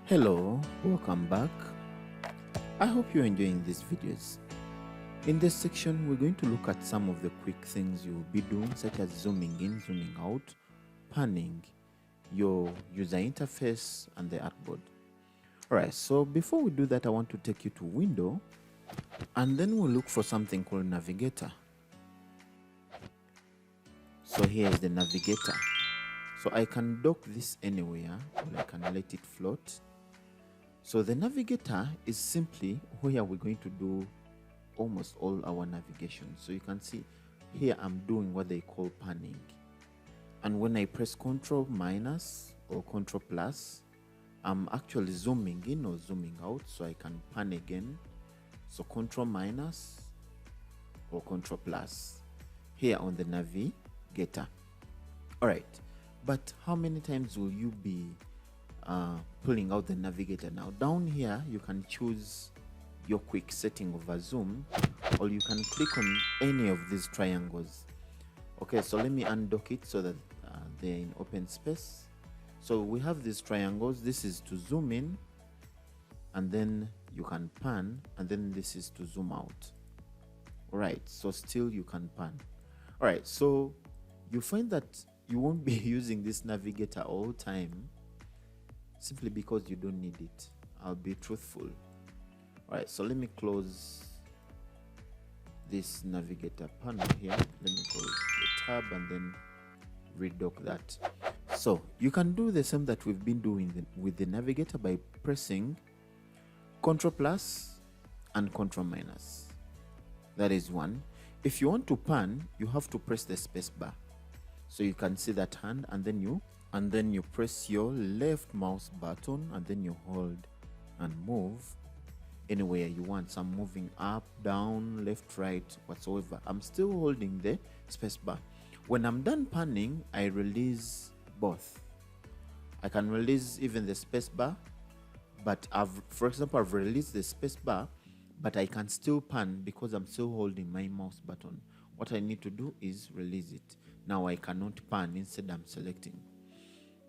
Hello, welcome back. I hope you're enjoying these videos. In this section, we're going to look at some of the quick things you'll be doing, such as zooming in, zooming out, panning, your user interface, and the artboard. Alright, so before we do that, I want to take you to Window, and then we'll look for something called Navigator. So here is the Navigator. So I can dock this anywhere, or I can let it float. So the Navigator is simply where we're going to do almost all our navigation. So you can see here I'm doing what they call panning. And when I press Ctrl minus or Ctrl plus, I'm actually zooming in or zooming out, so I can pan again. So Ctrl minus or Ctrl plus here on the Navigator. Alright, but how many times will you be pulling out the Navigator? Now down here you can choose your quick setting of a zoom, or you can click on any of these triangles. Okay, so let me undock it so that they're in open space. So we have these triangles. This is to zoom in, and then you can pan, and then this is to zoom out. All right, so still you can pan. All right, so you find that you won't be using this Navigator all time, simply because you don't need it. I'll be truthful. All right, so let me close this Navigator panel here. Let me close the tab and then redock that. So you can do the same that we've been doing with the Navigator by pressing Ctrl plus and Ctrl minus. That is one. If you want to pan, you have to press the space bar. So you can see that hand, and then you press your left mouse button, and then you hold and move anywhere you want. So I'm moving up, down, left, right, whatsoever. I'm still holding the space bar. When I'm done panning, I release both. I can release even the space bar, but for example, I've released the space bar, but I can still pan because I'm still holding my mouse button. What I need to do is release it. Now I cannot pan, instead I'm selecting.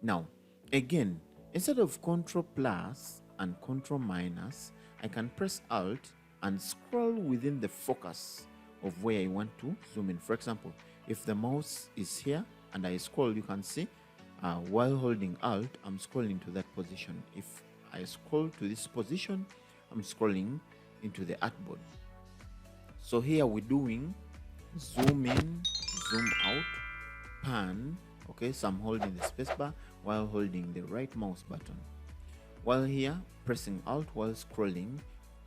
Now, again, instead of Ctrl plus and Ctrl minus, I can press Alt and scroll within the focus of where I want to zoom in. For example, if the mouse is here and I scroll, you can see while holding Alt, I'm scrolling to that position. If I scroll to this position, I'm scrolling into the artboard. So here we're doing zoom in, zoom out, pan. Okay, so I'm holding the spacebar while holding the right mouse button. While here, pressing Alt while scrolling,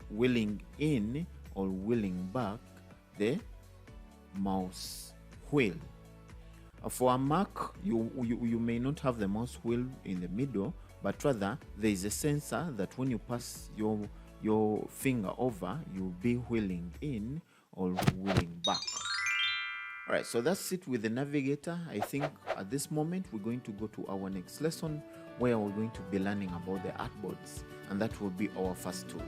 wheeling in or wheeling back the mouse wheel. For a Mac, you may not have the mouse wheel in the middle, but rather there is a sensor that when you pass your finger over, you'll be wheeling in or wheeling back. All right, so that's it with the Navigator. I think at this moment we're going to go to our next lesson, where we're going to be learning about the artboards, and that will be our first tool.